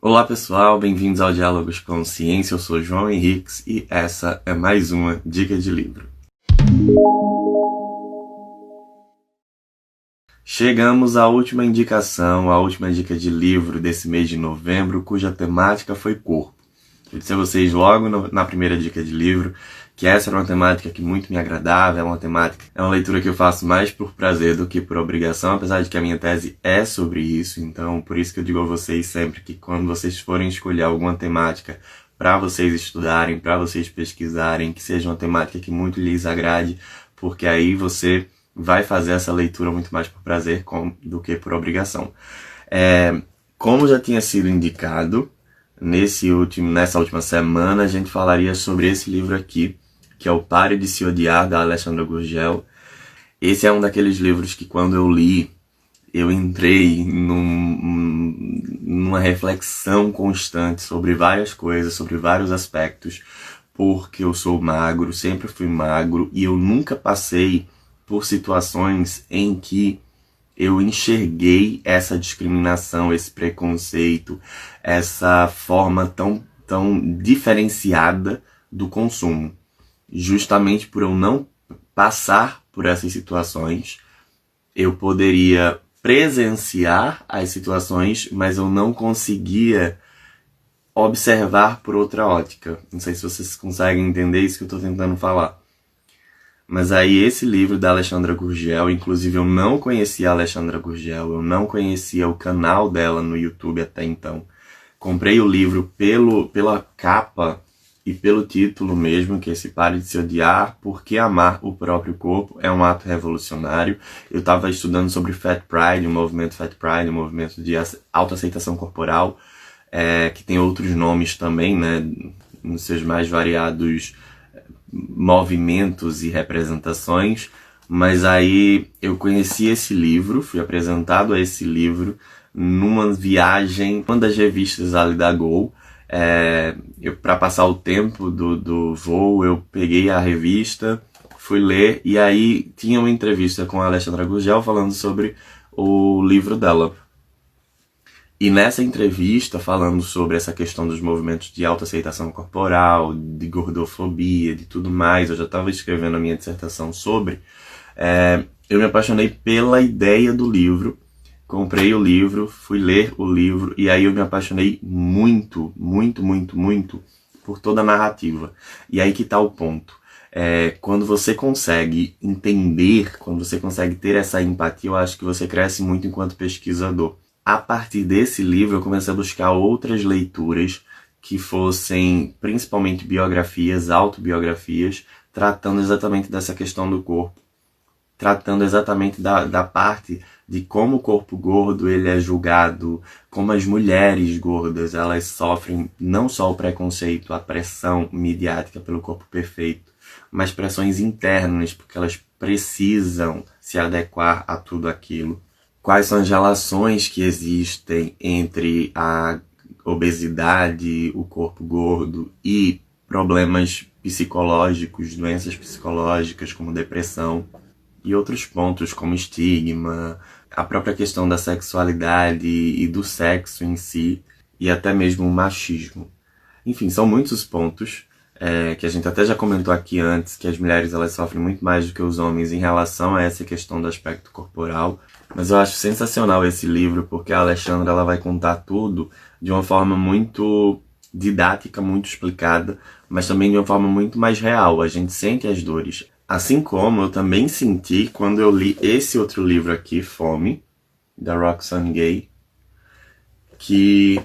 Olá pessoal, bem-vindos ao Diálogos com Ciência, eu sou João Henriques e essa é mais uma dica de livro. Chegamos à última indicação, a última dica de livro desse mês de novembro, cuja temática foi corpo. Eu disse a vocês logo na primeira dica de livro que essa era uma temática que muito me agradava, é uma leitura que eu faço mais por prazer do que por obrigação, apesar de que a minha tese é sobre isso, então por isso que eu digo a vocês sempre que quando vocês forem escolher alguma temática para vocês estudarem, para vocês pesquisarem, que seja uma temática que muito lhes agrade, porque aí você vai fazer essa leitura muito mais por prazer do que por obrigação. Como já tinha sido indicado, nessa última semana a gente falaria sobre esse livro aqui, que é o Pare de Se Odiar, da Alexandra Gurgel. Esse é um daqueles livros que quando eu li, eu entrei numa reflexão constante sobre várias coisas, sobre vários aspectos, porque eu sou magro, sempre fui magro, e eu nunca passei por situações em que eu enxerguei essa discriminação, esse preconceito, essa forma tão diferenciada do consumo. Justamente por eu não passar por essas situações, eu poderia presenciar as situações, mas eu não conseguia observar por outra ótica. Não sei se vocês conseguem entender isso que eu estou tentando falar. Mas aí esse livro da Alexandra Gurgel, inclusive eu não conhecia a Alexandra Gurgel, eu não conhecia o canal dela no YouTube até então. Comprei o livro pela capa e pelo título mesmo, que é esse Pare de Se Odiar, porque amar o próprio corpo é um ato revolucionário. Eu estava estudando sobre Fat Pride, o movimento Fat Pride, o movimento de autoaceitação corporal, que tem outros nomes também, né, nos seus mais variados movimentos e representações, mas aí eu conheci esse livro, fui apresentado a esse livro numa viagem, uma das revistas ali da Gol. Para passar o tempo do voo, eu peguei a revista, fui ler, e aí tinha uma entrevista com a Alexandra Gurgel falando sobre o livro dela. E nessa entrevista, falando sobre essa questão dos movimentos de autoaceitação corporal, de gordofobia, de tudo mais, eu já estava escrevendo a minha dissertação sobre, eu me apaixonei pela ideia do livro, comprei o livro, fui ler o livro, e aí eu me apaixonei muito, muito, muito, muito por toda a narrativa. E aí que está o ponto. Quando você consegue entender, quando você consegue ter essa empatia, eu acho que você cresce muito enquanto pesquisador. A partir desse livro, eu comecei a buscar outras leituras que fossem principalmente biografias, autobiografias, tratando exatamente dessa questão do corpo, tratando exatamente da parte de como o corpo gordo ele é julgado, como as mulheres gordas elas sofrem não só o preconceito, a pressão midiática pelo corpo perfeito, mas pressões internas, porque elas precisam se adequar a tudo aquilo. Quais são as relações que existem entre a obesidade, o corpo gordo e problemas psicológicos, doenças psicológicas como depressão e outros pontos como estigma, a própria questão da sexualidade e do sexo em si e até mesmo o machismo. Enfim, são muitos pontos que a gente até já comentou aqui antes, que as mulheres elas sofrem muito mais do que os homens em relação a essa questão do aspecto corporal. Mas eu acho sensacional esse livro, porque a Alexandra ela vai contar tudo de uma forma muito didática, muito explicada, mas também de uma forma muito mais real. A gente sente as dores. Assim como eu também senti quando eu li esse outro livro aqui, Fome, da Roxane Gay, que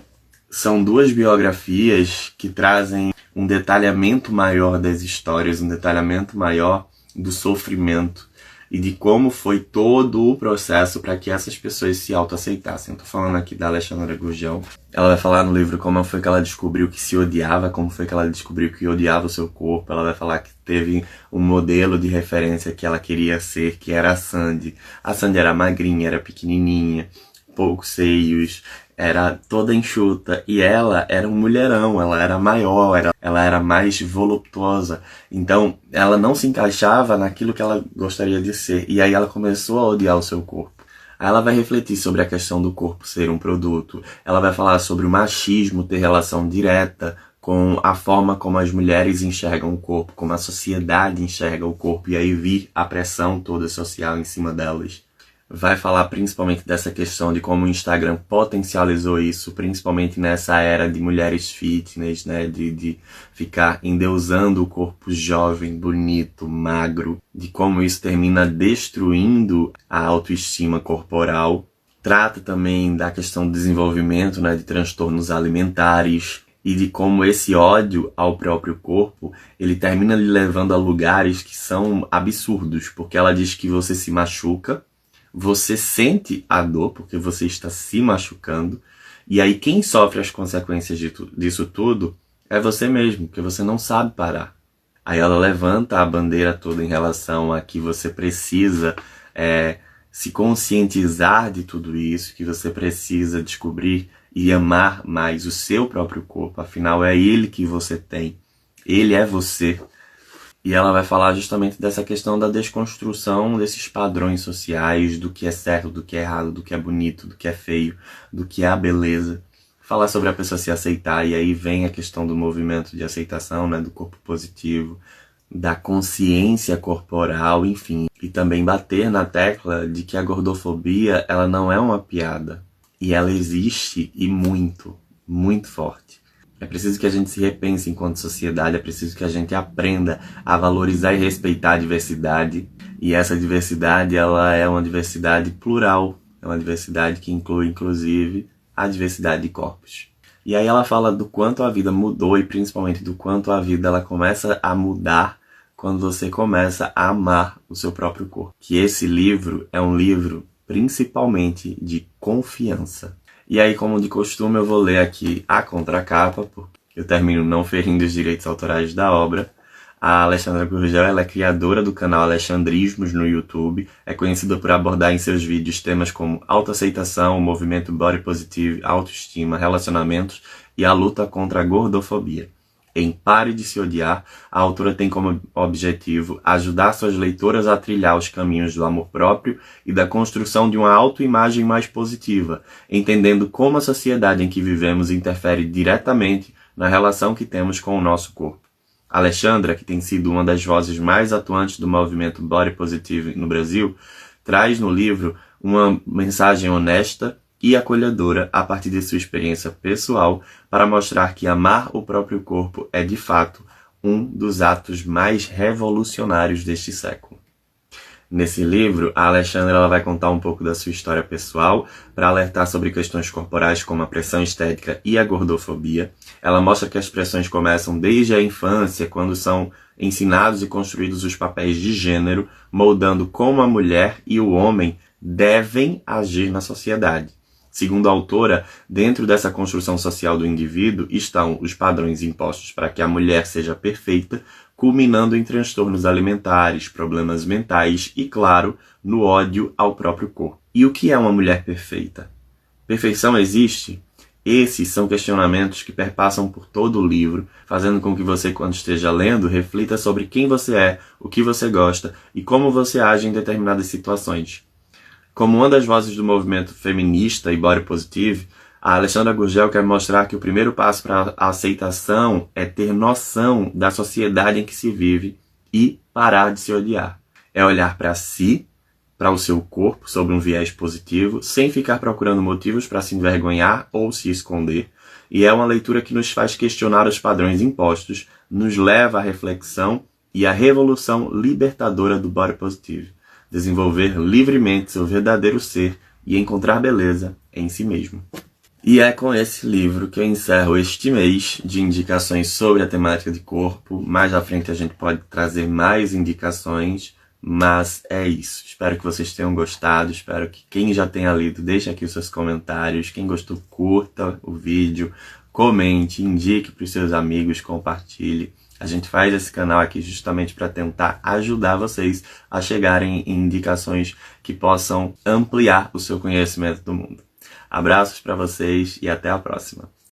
são duas biografias que trazem um detalhamento maior das histórias, um detalhamento maior do sofrimento e de como foi todo o processo para que essas pessoas se autoaceitassem. Eu tô falando aqui da Alexandra Gurgel. Ela vai falar no livro como foi que ela descobriu que se odiava, como foi que ela descobriu que odiava o seu corpo. Ela vai falar que teve um modelo de referência que ela queria ser, que era a Sandy. A Sandy era magrinha, era pequenininha, poucos seios, era toda enxuta, e ela era um mulherão, ela era maior, ela era mais voluptuosa, então ela não se encaixava naquilo que ela gostaria de ser, e aí ela começou a odiar o seu corpo. Aí ela vai refletir sobre a questão do corpo ser um produto. Ela vai falar sobre o machismo ter relação direta com a forma como as mulheres enxergam o corpo, como a sociedade enxerga o corpo, e aí vir a pressão toda social em cima delas. Vai falar principalmente dessa questão de como o Instagram potencializou isso, principalmente nessa era de mulheres fitness, né? De ficar endeusando o corpo jovem, bonito, magro, de como isso termina destruindo a autoestima corporal. Trata também da questão do desenvolvimento, né? De transtornos alimentares e de como esse ódio ao próprio corpo, ele termina lhe levando a lugares que são absurdos, porque ela diz que você se machuca, você sente a dor porque você está se machucando, e aí quem sofre as consequências disso tudo é você mesmo, porque você não sabe parar. Aí ela levanta a bandeira toda em relação a que você precisa se conscientizar de tudo isso, que você precisa descobrir e amar mais o seu próprio corpo, afinal é ele que você tem, ele é você. E ela vai falar justamente dessa questão da desconstrução desses padrões sociais, do que é certo, do que é errado, do que é bonito, do que é feio, do que é a beleza. Falar sobre a pessoa se aceitar, e aí vem a questão do movimento de aceitação, né, do corpo positivo, da consciência corporal, enfim. E também bater na tecla de que a gordofobia, ela não é uma piada. E ela existe, e muito, muito forte. É preciso que a gente se repense enquanto sociedade, é preciso que a gente aprenda a valorizar e respeitar a diversidade. E essa diversidade, ela é uma diversidade plural, é uma diversidade que inclui, inclusive, a diversidade de corpos. E aí ela fala do quanto a vida mudou e principalmente do quanto a vida ela começa a mudar quando você começa a amar o seu próprio corpo. Que esse livro é um livro principalmente de confiança. E aí, como de costume, eu vou ler aqui a contracapa, porque eu termino não ferindo os direitos autorais da obra. A Alexandra Gurgel, ela é criadora do canal Alexandrismos no YouTube, é conhecida por abordar em seus vídeos temas como autoaceitação, o movimento body positive, autoestima, relacionamentos e a luta contra a gordofobia. Em Pare de Se Odiar, a autora tem como objetivo ajudar suas leitoras a trilhar os caminhos do amor próprio e da construção de uma autoimagem mais positiva, entendendo como a sociedade em que vivemos interfere diretamente na relação que temos com o nosso corpo. Alexandra, que tem sido uma das vozes mais atuantes do movimento Body Positive no Brasil, traz no livro uma mensagem honesta e acolhedora a partir de sua experiência pessoal para mostrar que amar o próprio corpo é, de fato, um dos atos mais revolucionários deste século. Nesse livro, a Alexandra ela vai contar um pouco da sua história pessoal para alertar sobre questões corporais como a pressão estética e a gordofobia. Ela mostra que as pressões começam desde a infância, quando são ensinados e construídos os papéis de gênero, moldando como a mulher e o homem devem agir na sociedade. Segundo a autora, dentro dessa construção social do indivíduo estão os padrões impostos para que a mulher seja perfeita, culminando em transtornos alimentares, problemas mentais e, claro, no ódio ao próprio corpo. E o que é uma mulher perfeita? Perfeição existe? Esses são questionamentos que perpassam por todo o livro, fazendo com que você, quando esteja lendo, reflita sobre quem você é, o que você gosta e como você age em determinadas situações. Como uma das vozes do movimento feminista e body positive, a Alexandra Gurgel quer mostrar que o primeiro passo para a aceitação é ter noção da sociedade em que se vive e parar de se odiar. É olhar para si, para o seu corpo, sob um viés positivo, sem ficar procurando motivos para se envergonhar ou se esconder. E é uma leitura que nos faz questionar os padrões impostos, nos leva à reflexão e à revolução libertadora do body positive. Desenvolver livremente seu verdadeiro ser e encontrar beleza em si mesmo. E é com esse livro que eu encerro este mês de indicações sobre a temática de corpo. Mais à frente a gente pode trazer mais indicações, mas é isso. Espero que vocês tenham gostado, espero que quem já tenha lido deixe aqui os seus comentários. Quem gostou, curta o vídeo, comente, indique para os seus amigos, compartilhe. A gente faz esse canal aqui justamente para tentar ajudar vocês a chegarem em indicações que possam ampliar o seu conhecimento do mundo. Abraços para vocês e até a próxima.